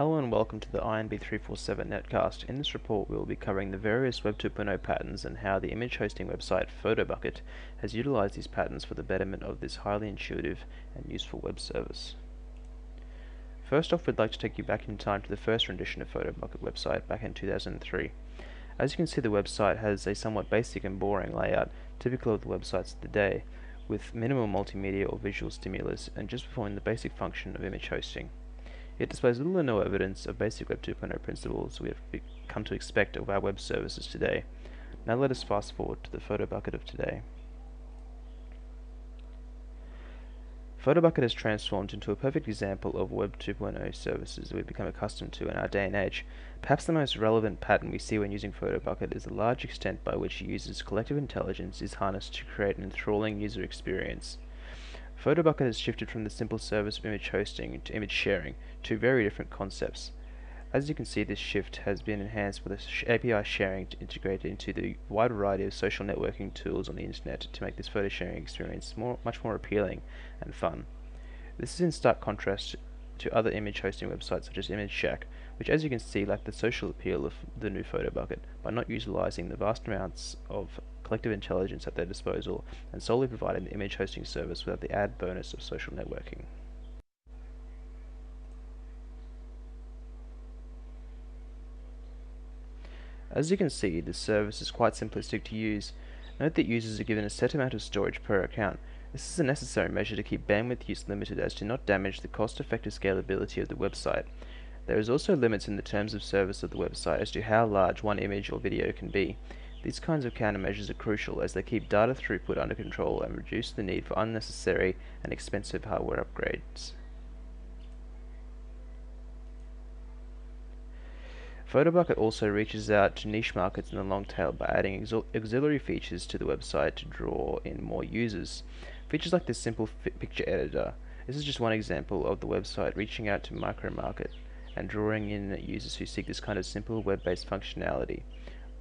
Hello and welcome to the INB 347 Netcast. In this report we will be covering the various Web 2.0 patterns and how the image hosting website Photobucket has utilized these patterns for the betterment of this highly intuitive and useful web service. First off, we'd like to take you back in time to the first rendition of Photobucket website back in 2003. As you can see, the website has a somewhat basic and boring layout, typical of the websites of the day, with minimal multimedia or visual stimulus and just performing the basic function of image hosting. It displays little or no evidence of basic Web 2.0 principles we have come to expect of our web services today. Now let us fast forward to the Photobucket of today. Photobucket has transformed into a perfect example of Web 2.0 services that we've become accustomed to in our day and age. Perhaps the most relevant pattern we see when using Photobucket is the large extent by which users' collective intelligence is harnessed to create an enthralling user experience. Photobucket has shifted from the simple service of image hosting to image sharing, two very different concepts. As you can see, this shift has been enhanced with API sharing integrated into the wide variety of social networking tools on the internet to make this photo sharing experience much more appealing and fun. This is in stark contrast to other image hosting websites such as ImageShack, which, as you can see, lack the social appeal of the new Photobucket by not utilizing the vast amounts of collective intelligence at their disposal and solely providing the image hosting service without the added bonus of social networking. As you can see, this service is quite simplistic to use. Note that users are given a set amount of storage per account. This is a necessary measure to keep bandwidth use limited as to not damage the cost-effective scalability of the website. There is also limits in the terms of service of the website as to how large one image or video can be. These kinds of countermeasures are crucial as they keep data throughput under control and reduce the need for unnecessary and expensive hardware upgrades. Photobucket also reaches out to niche markets in the long tail by adding auxiliary features to the website to draw in more users. Features like this simple picture editor. This is just one example of the website reaching out to micro market and drawing in users who seek this kind of simple web-based functionality.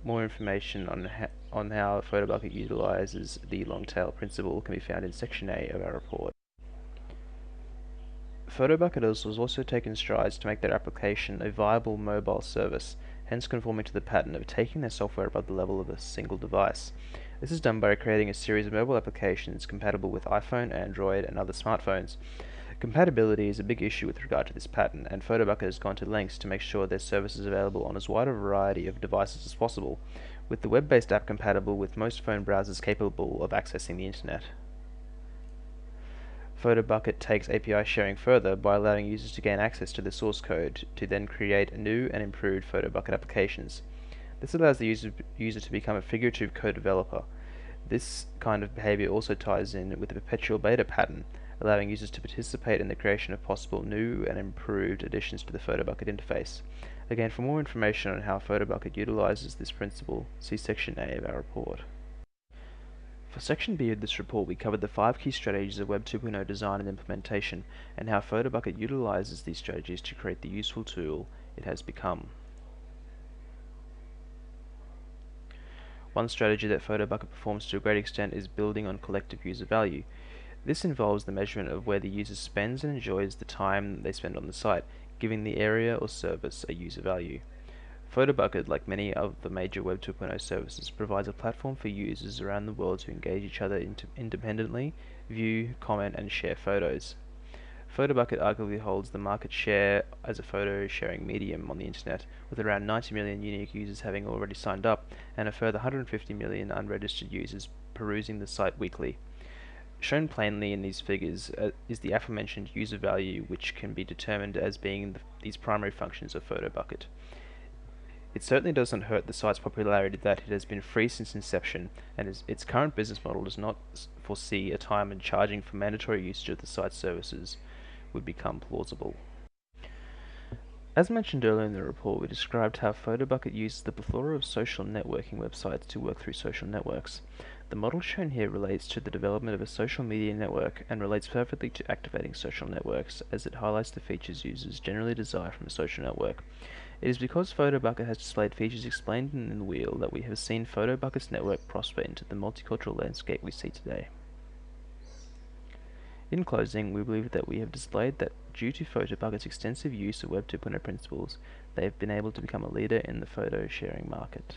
More information on how Photobucket utilizes the long tail principle can be found in section A of our report. Photobucket has also taken strides to make their application a viable mobile service, hence conforming to the pattern of taking their software above the level of a single device. This is done by creating a series of mobile applications compatible with iPhone, Android, and other smartphones. Compatibility is a big issue with regard to this pattern, and Photobucket has gone to lengths to make sure their service is available on as wide a variety of devices as possible, with the web-based app compatible with most phone browsers capable of accessing the internet. Photobucket takes API sharing further by allowing users to gain access to the source code to then create new and improved Photobucket applications. This allows the user to become a figurative code developer. This kind of behavior also ties in with the perpetual beta pattern, allowing users to participate in the creation of possible new and improved additions to the Photobucket interface. Again, for more information on how Photobucket utilizes this principle, see section A of our report. For section B of this report, we covered the 5 key strategies of Web 2.0 design and implementation, and how Photobucket utilizes these strategies to create the useful tool it has become. One strategy that Photobucket performs to a great extent is building on collective user value. This involves the measurement of where the user spends and enjoys the time they spend on the site, giving the area or service a user value. Photobucket, like many of the major Web 2.0 services, provides a platform for users around the world to engage each other independently, view, comment, and share photos. Photobucket arguably holds the market share as a photo sharing medium on the internet, with around 90 million unique users having already signed up, and a further 150 million unregistered users perusing the site weekly. Shown plainly in these figures is the aforementioned user value, which can be determined as being these primary functions of Photobucket. It certainly doesn't hurt the site's popularity that it has been free since inception, and its current business model does not foresee a time when charging for mandatory usage of the site's services would become plausible. As mentioned earlier in the report, we described how Photobucket uses the plethora of social networking websites to work through social networks. The model shown here relates to the development of a social media network and relates perfectly to activating social networks, as it highlights the features users generally desire from a social network. It is because Photobucket has displayed features explained in the wheel that we have seen Photobucket's network prosper into the multicultural landscape we see today. In closing, we believe that we have displayed that due to Photobucket's extensive use of Web 2.0 principles, they have been able to become a leader in the photo sharing market.